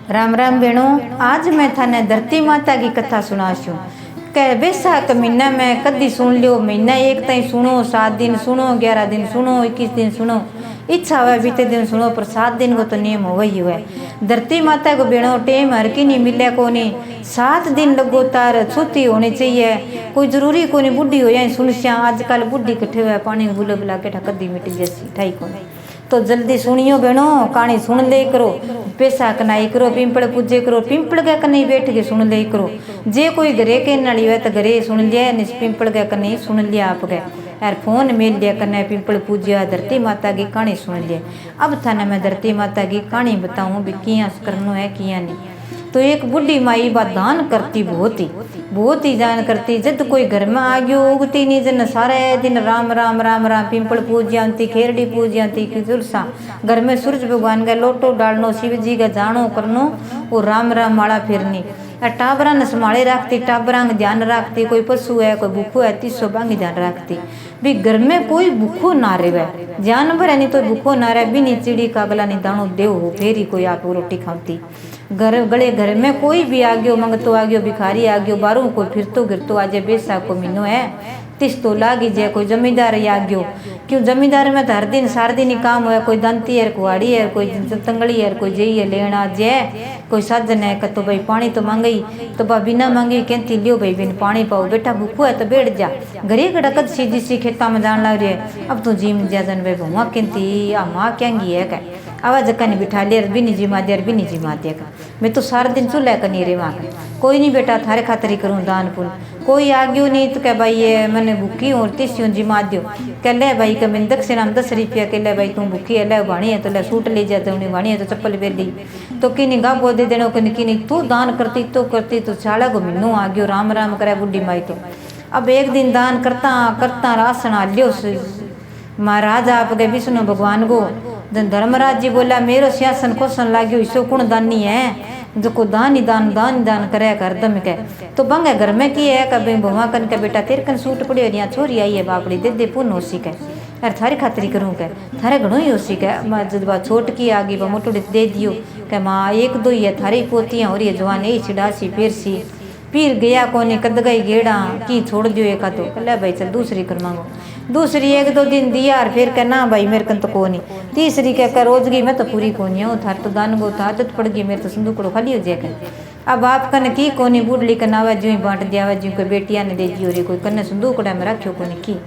राम राम भेणो। आज मैं थाने धरती माता की कथा सुनाशू। कह बैसाख महीना में कदी सुन लियो। महीना एक तई सुनो, 7 दिन सुनो, 11 दिन सुनो, 21 दिन सुनो, इच्छा हुआ बीते दिन सुनो, पर 7 दिन को तो नियम हो गई हुआ। धरती माता को बेणो टेम हर की नहीं मिले को नहीं। 7 दिन लगोतार छुट्टी होनी चाहिए। कोई जरूरी को नहीं बुढ़ी हो जाए सुन श्या। आजकल बुढ़ी कट्ठे हुआ पानी बुला बुला के कदी मिट जैसी ठाई को। तो जल्दी सुनियो बेणो, कहानी सुन ले करो। पैसा कनाई करो, पिंपल पूजे करो, पिंपल के कन्नी बैठ के सुन ले करो। जे कोई घरे के नाली हुआ तो घरे सुन लिया, निस पिंपल के कन्नी सुन लिया आप गए यार। फोन मेल लिया कन्ने पिंपल पूजिया, धरती माता की कहानी सुन लिया। अब थाने मैं धरती माता की कहानी बताऊं भी किया करनो है किया नहीं। तो एक बुढ़ी माई बात दान करती बहुत ही जान करती। जब कोई घर में आ गयो उगती नहीं जन सारे दिन राम राम राम राम पिंपल पूजियांती, खेरड़ी पूजियांती की जुलसा। घर में सूरज भगवान का लोटो डालनो, शिव जी का जानो करनो, वो राम राम माला फिरनी। टाबरा ने संभाले रखती, टाबरा का ध्यान रखती। कोई पशु है कोई भूखो है 300 बांगी ध्यान रखती। भी घर में कोई भूखो ना रहे, जानवर है नहीं तो भूखो ना रहे। बिनी चिड़ी का अगला नहीं दानो देव हो फिर ही कोई आप रोटी खाती। घर में कोई भी आ गयो, मंगतो आ गयो, भिखारी आ गयो, बारू कोई फिरतो गिरतो आज बैसाख को महीनो है, तिस तो लागी जाए। कोई जमींदार आ गयो, क्यों जमींदार में तो हर दिन सार दिन ही काम हुआ। कोई दंती है, कुआड़ी है, कोई तंगड़ी है, कोई जई है लेना जे। कोई साजन है तो भाई पानी तो मांगई, तो बा बिना मांगे कहती लियो भाई बिन पानी पाओ। बेटा भूखो है तो बैठ जा। घरे गड़कत सीधी सी खेता में जान लग रही है। अब तो जिम जाजन भाई भुआ कहती आ माँ क्यांगी है क्या आवाज कनी बिठा ले बिनी जिमा दे बिनी जिमा दे का। मैं तो सारा दिन चूल्हा कनी रे वहाँ कोई नहीं बेटा थारे खातरी करूँ दान पुन। कोई आ गयो नहीं तो कह भाई ये मैंने भूखी हूँ तीसियों जिमा दियो। कह ले भाई कह मैंने दक्षिणा में 10 रुपया कह ले भाई तू भूखी है ले भाणी है तो ले सूट ले जाते उन्हें भाणी है तो चप्पल पहन ली। तो किनी गा बो दे देनो किनी तू दान करती तो चाला को मिन्नू आ गयो राम राम करे बुढ़ी माई। तो अब एक दिन दान करता करता राशन आ लियो महाराज आप गए विष्णु भगवान को। धर्मराज जी बोला मेरो सियासन क्वेश्चन लाग्यो इसो कुण दानी है जो को दान ही दान करे कर दम के। तो बंगे घर में की है कभी भुआ कन के बेटा तेरे कन सूट पड़ियो यहाँ छोरी आई है बापड़ी दे पुन हो सी के यार थारी खातरी करूँ के थारे घणो ही हो सी के। जब बात छोट की आ गई मोटोड़ी दे दियो के माँ 1-2 ही है थारी पोतियाँ हो रही है जवान यही छिड़ासी फिर सी पीर गया कोने कद गई गेड़ा की छोड़ दियो एक तो कल भाई चल दूसरी कर मांगो। दूसरी 1-2 दिन दिया और फिर कहना भाई मेरे कन तो को नहीं। तीसरी कहकर रोजगी मैं तो पूरी को नहीं हूँ थार तो दान गो तो आदत पड़ गई मेरे तो संदूकड़ो खाली हो जाए। अब आप कन की कोनी बुढ़ली कन आवा जो ही बांट दिया जो कोई बेटिया ने दे दी हो कोई कन्ने संदूकड़ा में रखियो कोनी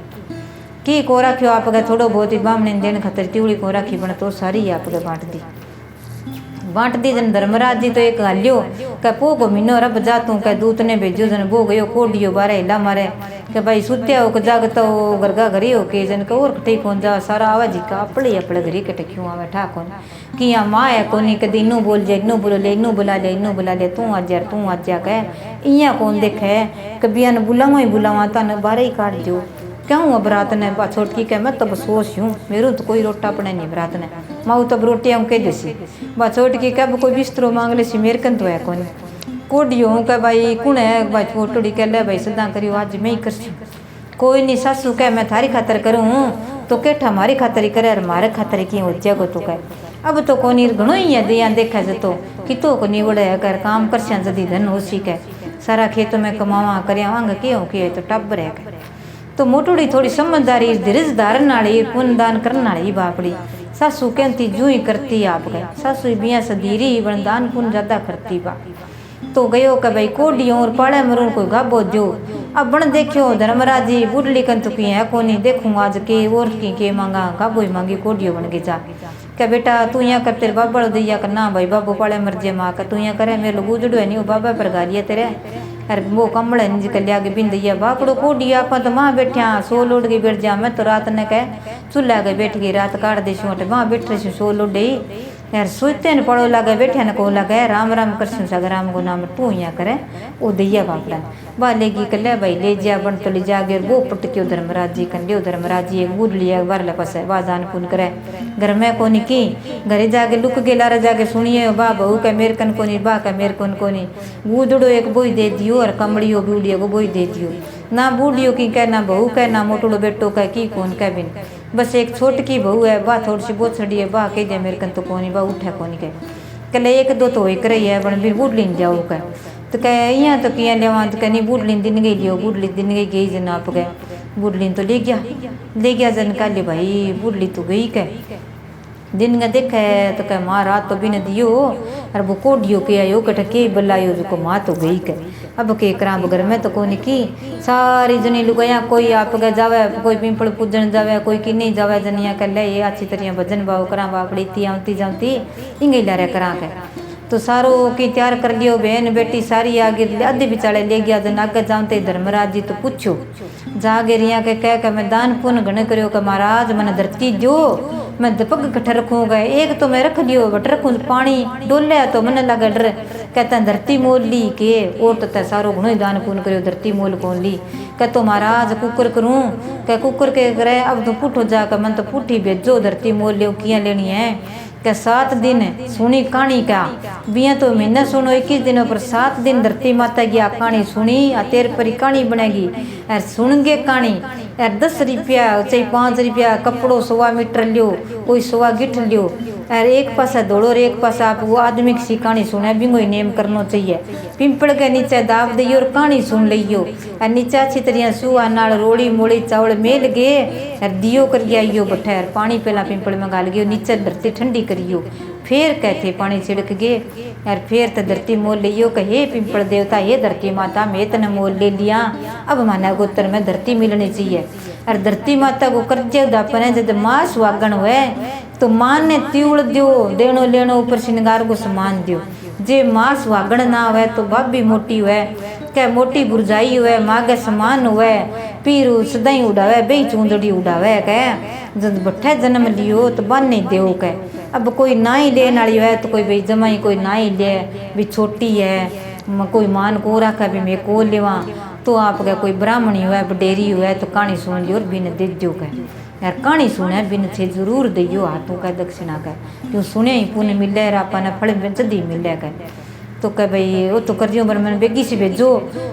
की को रखियो आप थोड़ो बहुत ही बामने देने खातर तिवड़ी को रखी बन तो सारी आप बांट दी जन। धर्मराज जी तो एक गालियो कह पो को मीनो रब जा तू कह दूत ने भेजो जन वो गयो कोडियो बारे हिला मारे के भाई सुत्या हो जागता हो गरगा घरी हो के जन को और ठीक हो जा सारा आवाज का अपड़े घरी के क्यों आवे ठाक कि यहाँ माँ है कोनी कदी इनू बोल जाए इनू बोलो ले इनू बुला ले तू आ जा कह इया कौन देखे कभी अन बुलावा ही बुलावा तन बारे ही काट दो क्यों अब रात ने छोटकी कह मैं तब सोच हूँ मेरू तो कोई रोटा अपने नहीं रात ने माऊ तब रोटियाँ कह देसी बा छोटकी कह कोई बिस्तरो मांग ले सी मेरे कन तो है कौन कोडियो हूँ कह भाई कुण है भाई छोटड़ी कह ले भाई सदा करियो आज मैं ही कर कोई नहीं सासू कह मैं थारी खातर करूँ तो केठा हमारी खातर ही करे मारे खातर की हो जागो तो कह अब तो कोनी घणो ही है दिया देखा जतो कि तो को निवड़े कर काम कर जदी धन हो सी कह सारा खेतों में कमावा करिया वांग क्यों किए तो टब्बर है। तो मोटोड़ी थोड़ी समझदारी धीरज धारण वाली पुण्य दान करने वाली बापड़ी सासू कहती जू ही करती आप गए सासू बिया सदीरी बन दान पुण्य ज्यादा करती बा। तो गयो का भाई कोडियों और पाड़े मरून कोई गाबो जो अब बन देखियो धर्मराज जी बुढ़ली कन तो की है कोनी देखूँ आज के और की मांगा गाबो ही मांगी कोडियो बन के जा क्या बेटा तू यहाँ कर तेरे बाबा दैया कर ना भाई बाबू पाड़े मर्जे माँ का तू यहाँ करे मेरे लोग उजड़ो है नहीं वो बाबा पर गालिया तेरे अरे वो कमल निकल लिया के बिंद दिया बापड़ो कोडी आप तो वहाँ बैठिया 100 लोड के बैठ जा मैं तो रात ने कह चूल्हा के बैठ गई रात काट दे छोटे वहाँ बैठ रही 100 लोड यार सोचते न पड़ो लगे बैठे न को लगे राम राम कर राम को नाम तू यहाँ करे वो दैया बापड़ा बा लेगी कर ले भाई ले जा बन तो ले जा गए वो पटक्यो धर्मराज जी कर लियो धर्मराज जी एक बूढ़ लिया बार ले पास वाह दान पुन करे घर में कोनी की घरे जाके लुक के लारा जाके सुनिए बा बहू का मेर कन कोनी बा का मेर कन कोनी बूढ़ो एक बोई दे दियो और कमड़ियो बूढ़ियो को बोई दे दियो ना बूढ़ियो की कह ना बहू कह ना मोटड़ो बेटो कह की कौन कह बिन बस एक छोटकी बहू है बा थोड़ी सी बोछड़ी है बा कह दे मेरे कन तो कोनी बा उठे कोनी कह कल एक दो तो एक रही है बन फिर बुढ़ली जाओ कह तो कह यहाँ तो किया लेवा तो कह नहीं बुढ़ली दिन गई लियो बुढ़ली दिन गई जन आप गए बुढ़ली तो ले गया जन कह ले भाई बुढ़ली तो गई कह दिन का देखा है तो कह माँ रात तो भी न दियो और वो कोडियो के आयो कट के बलायो जो माँ तो गई कह अब के करा बगर में तो कोनी की सारी जनी लुगाया कोई आप गए जावे कोई पिंपल पूजन जावे कोई कि नहीं जावे जनिया कर ले ये अच्छी तरह भजन भाव करा बापड़ी ती आती जाती इंगे लारे करा के तो सारो की तैयार कर लियो बहन बेटी सारी आगे आधे बिचाले ले गया जन आगे जाते धर्मराज जी तो पूछो जागे रिया के कह के मैं दान पुण्य घने करियो के महाराज मैंने धरती दो मैं दपक कट्ठे रखूँगा एक तो मैं रख लियो बट रखूँ पानी डोले तो मन लगा डर कहता धरती मोल ली के और तो तै सारो घणो ही दान पुण्य करियो धरती मोल कौन ली कह तो महाराज कुकर करूँ कह कुकर के करे अब तो पुठ हो जाकर मन तो पुठी भेजो धरती मोल लियो किया लेनी है क्या 7 दिन सुनी कहानी का बिया तो महीना सुनो 21 दिनों पर 7 दिन धरती माता की कहानी सुनी तेर पर कहानी बनेगी और सुनगे कहानी यार 10 रुपया चाहे 5 रुपया कपड़ो 1.25 मीटर लियो कोई 1.25 गिठ लियो और एक पासा दौड़ो और एक पासा आप वो आदमी की कहानी सुने भी कोई नेम करना चाहिए पिंपल के नीचे दाब दियो और कहानी सुन लियो और नीचे अच्छी तरह सुहा नाल रोड़ी मोड़ी चावल मेल गए और दियो कर आइयो बठे और पानी पहला पिंपल में गाल गयो नीचे धरती ठंडी करियो फिर कहते पानी छिड़क गए और फिर तो धरती मोल लियो कहे पिंपल देवता ये धरती माता मैं तने मोल ले लिया अब माना गोत्र में धरती मिलनी चाहिए और धरती माता को कर्जे उदापन है जब माँ सुहागन हुए तो माँ ने त्यूड़ दियो देनो लेनो ऊपर श्रृंगार को समान दियो जे माँ सुहागन ना हुए तो भाभी मोटी हुए क्या मोटी बुरजाई हुए माँ के समान हुए पीर सदाई उड़ावे बई चूंदड़ी उड़ावे कह जब बठे जन्म लियो तो बन नहीं देव कह अब कोई ना ही लेने वाली है तो कोई भाई जमाई कोई ना ही ले भी छोटी है कोई मान को रखा भी मैं को लेवा तो आप क्या कोई ब्राह्मणी हुआ बडेरी हुआ तो कहानी सुन लियो और बिन दे दो कह यार कहानी सुने बिन थे जरूर दियो हाथों का दक्षिणा का क्यों सुने ही पुण्य मिले अपन फल जल्दी मिले कह तो कह भाई वो तो कर दियो पर मैंने बेगी से भेजो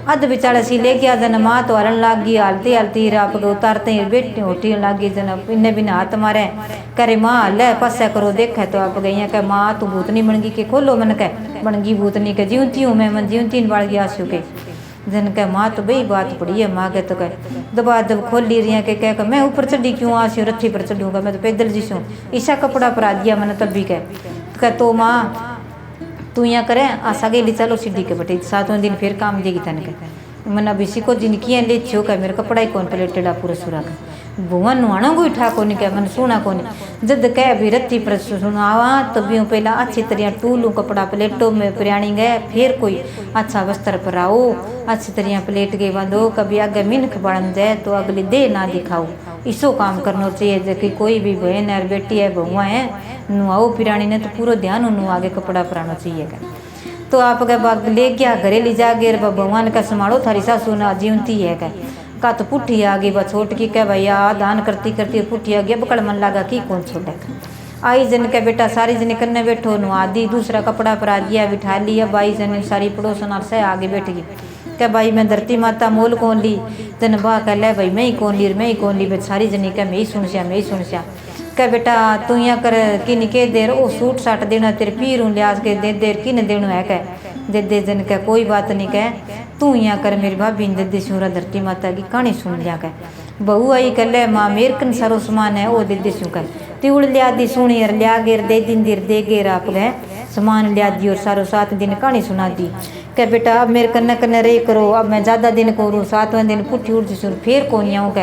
अध बेचारा सी ले गया जन माँ तो हरण लाग गई हालती हालती आप उतारते ही बेटी होटी लाग गई जन इन्हें बिना हाथ मारे करे माँ ले पासा करो देखा तो आप गई कह माँ तू भूतनी बन गई के खोलो मन कह बन गई भूतनी के जीवती हूँ मैं मन जीवती बाढ़ गया आसू के जन कह माँ तो बही बात पड़ी है माँ के तो कह दबा दब खोल ली रही है कह मैं ऊपर चढ़ी क्यों आसी हूँ रथी पर चढ़ूँगा मैं तो पैदल जीसूँ ईसा कपड़ा पर आ दिया मैंने तब भी कह तो माँ तू यहाँ करे आशा गई चलो सीढ़ी के बटे 7वें दिन फिर काम देगी तन के मन अभी सीखो जिनकी ले छो का मेरा कपड़ा ही कौन पलेटेड़ा पूरा सुरा का भुवन नुआना कोई ठा कोनी क्या मन सुना कोनी जद कह भी रत्ती पर सुनावा तो भी पहला अच्छी तरह टूलू कपड़ा प्लेटों में प्रियाणी गए फिर कोई अच्छा वस्त्र पर आओ अच्छी तरह प्लेट के बांधो कभी आगे मिनख बढ़ जाए तो अगली दे ना दिखाओ इसो काम करना चाहिए जबकि कोई भी बहन है बेटी है बहुआ है नुआओ पिरानी ने तो पूरा ध्यान नु आगे कपड़ा पराना चाहिए का तो आप अगर ले गया घरे ले जा गए भगवान का संभालो थारी सासू ना जीवती है का तो पुठी आ गई बस छोट की कह भैया दान करती करती पुठी आ गया बकड़ मन लगा कि कौन छोड़े आई जन के बेटा सारी जने कन्ने बैठो नुआ दी दूसरा कपड़ा पर आ दिया बिठा लिया बाई जन सारी पड़ोसन से आगे बैठ गई क्या भाई मैं धरती माता मोल कौन ली जन बा कह ले भाई मैं ही कौन ली बे सारी जनी कह मैं ही सुन श्या कह बेटा तू यहाँ कर किन के देर ओ सूट साट देना तेरे पीर हूँ लिहाज के दे देर किन देना है कह दे जन कह कोई बात नहीं कह तू यहाँ कर मेरी भाभी ने दे सूरा धरती माता की कहानी सुन लिया कह बहू आई कह ले माँ मेरे कन सारो समान है वो दे शू कह तिउड़ लिया दी सुनी और लिया गेर दे दिन देर दे गेर आप गए सामान लिया दी और सारो 7 दिन कहानी सुना दी कह बेटा अब मेरे कन्ने कन्ने रे करो अब मैं ज़्यादा दिन करूँ 7वें दिन पुठी उठ जूँ फिर कौन आऊँ कह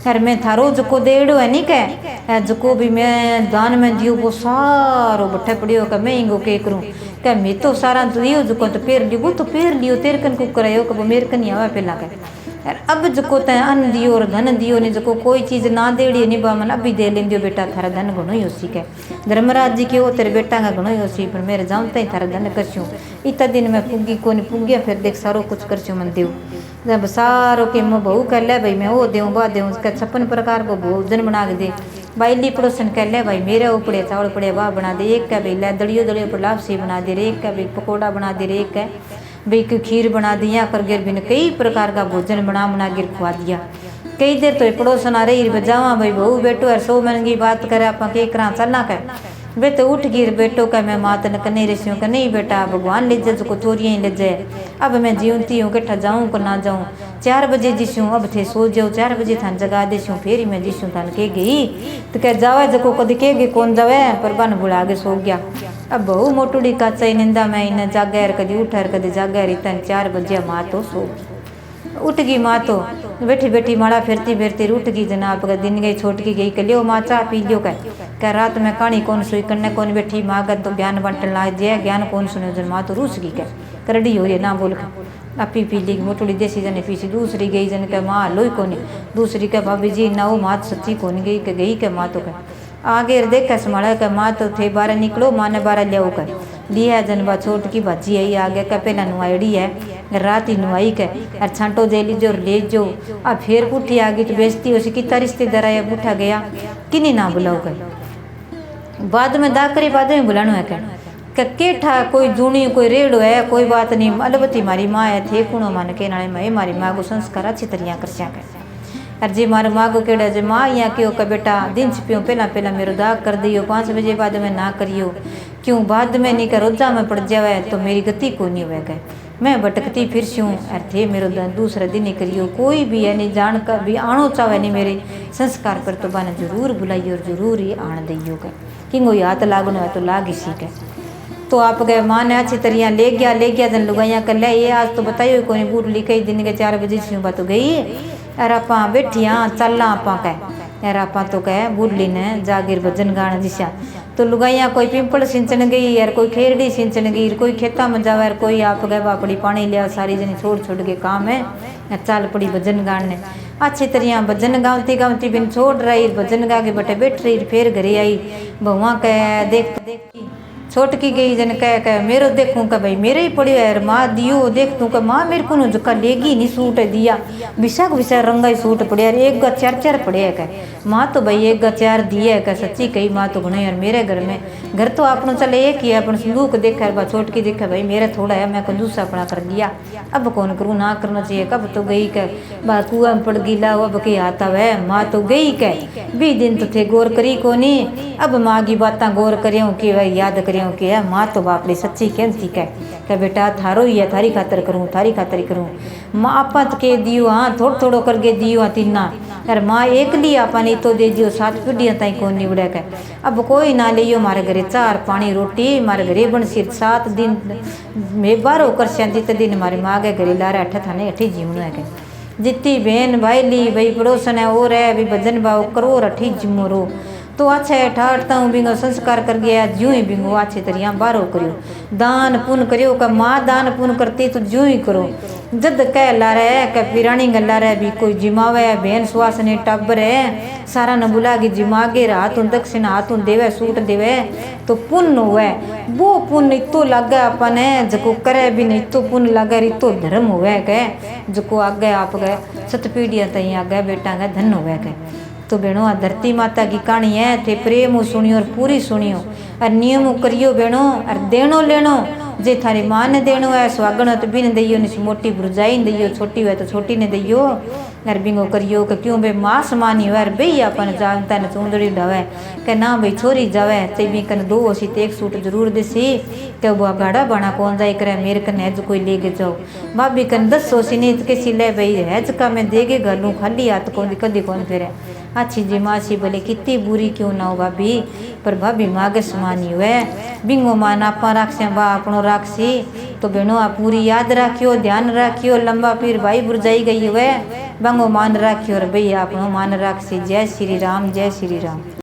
यार मैं थारो जको देड़ो है नहीं कह जको भी मैं दान में दियो वो सारो बट्ठे पड़ियो कह मैं इंगो के करूँ कह मैं तो सारा दियो जको तो पेर लियो वो तो पेर लियो तेरे कन को करायो कब मेरे कन आवा पहला कह यार अब जको तैं अन्न दियो और धन दियो नहीं जको कोई चीज़ ना देड़ी नहीं बामन अभी दे लेंदियो बेटा थारा धन घणो ही होसी कह धर्मराज जी के वो तेरे बेटा का घणो ही होसी पर मेरे जाऊँ तई थारा धन करछूँ इतना दिन में पुगी को नहीं पुगिया फिर देख सारो कुछ करछूँ मन देव जब सारो के मैं बहू कह ले भाई मैं वो देऊँ बा देऊँ उसका 56 प्रकार को भोजन बना के दे बाइली पड़ोसन कह ले भाई मेरे उपड़े चावल पड़े वाह बना दे एक का भाई लै दड़ियो दड़ियो पर लापसी बना दे रे एक का भाई पकौड़ा बना दे रे एक का भाई की खीर बना दिया कर गिर बिन कई प्रकार का भोजन बना गिर खुआ दिया कई देर तो पड़ोसन आ रही बजावा भाई बहू बेटो यार 100 मन की बात करे आप के करा चलना कर वे तो उठ गिर बेटो का मैं मात न कने रही का नहीं बेटा भगवान ले जा को चोरियाँ ही ले जाए। अब मैं जीवती हूँ किठा जाऊँ को ना जाऊँ 4 बजे जिसूँ अब थे सो जाओ 4 बजे थान जगा देसूँ फिर ही मैं जिसूँ थान के गई तो कह जावे जको कद के गई कौन जावे पर बन बुला के सो गया। अब बहु मोटुड़ी का चाई निंदा मैं इन्हें जागर कदी उठर कदी जागर इतन 4 बजे माँ तो सो उठ गई। माँ तो बैठी बैठी माड़ा फिरती फिरती उठ गई जनाब का दिन गई छोट की गई कलियो माँ चाह पी लियो कह रात में कहानी कौन सुई कन्ने कौन बैठी माँ का तो ज्ञान बंटन ला जे ज्ञान कौन सुने जन माँ तो रूस गई कह करड़ी हो रही ना बोल के अपी पी ली मोटुड़ी देसी जने पीछे दूसरी गई जन के माँ लोई कोनी दूसरी के भाभी जी ना वो माँ सच्ची कौन गई के माँ तो कह आगे देखा संभाला के माँ तो थे 12 निकलो माँ ने 12 लिया कर लिया जनबा छोट की भाजी आई आगे का पहला नुआईडी है रात ही नुआई के और छांटो दे लीजो और ले जो अब फिर पुठी आ गई तो बेचती हो कितना रिश्तेदार आया पुठा गया किन्हीं ना बुलाओ कर बाद में दा करे बाद में बुलानो है केठा कोई जूनी कोई रेड़ो है कोई बात नहीं अलबत्ती मारी माँ है थे कुणो मान के नाले मैं मारी माँ को संस्कार अच्छी तरह कर सके और जी मारे माँ को केड़ा जे माँ यहाँ क्यों का बेटा दिन छिपियो पहला मेरे दाग कर दियो 5 बजे बाद में ना करियो क्यों बाद में नहीं कर रोजा में पड़ जावे तो मेरी गति को नहीं होगा मैं भटकती फिर सूँ और थे मेरो दूसरा दिन ही करियो कोई भी है नहीं जान का भी आनो चाहे नहीं मेरे संस्कार पर तो बने जरूर बुलाइयो और जरूर ही आन दियो का कि कोई हाथ लागनो है तो लाग ही सीखे तो आप गए माँ ने अच्छी तरह ले गया जन लुगाइया कर लिया ये आज तो बताइयो कोई बूट लिखे दिन के 4 बजे सी बात तो गई यार आप बैठिया चलना आप कह यार आप तो कह बुढ़ली ने जागिर भजन गाना दिशा तो लुगाइया कोई पिंपल सिंचन गई यार कोई खेरड़ी सिंचन गई कोई खेता में जावा यार कोई आप गए बापड़ी पानी लिया सारी जनी छोड़ छोड़ के काम है चाल पड़ी भजन गाने अच्छी तरह भजन गावती गावती बिन छोड़ रही भजन गा के बटे बैठ रही फिर घरे आई बहुआ कह देख छोट की गई जन कह मेरो देखूँ का भाई मेरे ही पड़ियो यार माँ दियो देख तू का माँ मेरे को झुका लेगी नहीं सूट दिया विशाख रंगा ही सूट पड़े यार 1 गा 4 पड़े है कह माँ तो भाई 1 गा 4 दिए है कह सच्ची कही माँ तो घने यार मेरे घर में घर तो आपने चले एक ही है अपन संदूक देखा बा छोट की देखा भाई मेरा थोड़ा है मैं कंजूसा अपना कर लिया अब कौन करूँ ना करना चाहिए कब तो गई कह बा कुआ में पड़ गई ला अब के आता वह माँ तो गई कह 20 दिन तो थे गौर करी को नहीं अब माँ की बातें गौर करियो कि भाई याद करियो कि है माँ तो बापड़ी सच्ची कहती कह बेटा थारो ही है थारी खातर करूँ थारी खातर ही करूँ माँ आपत के दियो हाँ थोड़ो थोड़ो करके दियो हाँ तीना यार माँ एक ली आपा नहीं तो दे दियो 7 पीढ़ियाँ ताई कौन निवड़े कह अब कोई ना लियो मारे घरे 4 पानी रोटी मारे घरे बन सिर 7 दिन मैं 12 कर शांति दिन मारे माँ के घरे ला रहे 8 थाने 8 जीवन है जितनी बहन भाई ली भाई पड़ोसन है और है भी भजन भाव करो और 8 जिम्मो रो तो अच्छा है ठाड़ता हूँ बिंगो संस्कार कर गया ज्यों ही बिंगो अच्छी तरह बारो करियो दान पुण्य करियो का माँ दान पुण्य करती तो ज्यों ही करो जद कह ला रहे कह पिरानी गला रहे भी कोई जिमावे बहन सुहासनी टब्बर है सारा न बुला के जिमागे हाथों दक्षिण हाथों देवे सूट देवे तो पुण्य हुए वो पुण्य इतो लगे अपन है जको करे भी नहीं तो पुण्य लगे इतो धर्म हुए कह जको आगे आप गए 7 पीढ़ियाँ तई आगे बेटा गए धन हुए कह तो बहनों धरती माता की कहानी है थे प्रेम सुनियो और पूरी सुनियो और नियम करियो बहनों और देनो लेनो जे थारी माँ ने देनो है स्वागण हो तो भी ने दियो नहीं मोटी बुरजाई ने दियो छोटी हुए तो छोटी ने दियो यार बिंगो करियो कि क्यों भाई माँ समानी हो यार भाई अपन जानता ने चूंदड़ी ढावे कि ना भाई छोरी जावे ते भी कन 2 सी 1 सूट जरूर देसी कि वो गाड़ा बना कौन जाए करे मेरे कन हैज कोई ले के जाओ भाभी कन 10 सी नहीं तो किसी ले भाई हैज का मैं दे के घर लूँ खाली हाथ कौन कदी कौन फिर अच्छी जी मासी बोले कितनी बुरी क्यों ना हो भाभी पर भाभी मागे समानी हुए बिंगो मान आप राखसे बा अपनो राखसी तो बहनों आप पूरी याद रखियो ध्यान रखियो लंबा पीर भाई बुरजाई गई हुए बंगो मान रखियो और भैया अपनो मान राखसी। जय श्री राम जय श्री राम।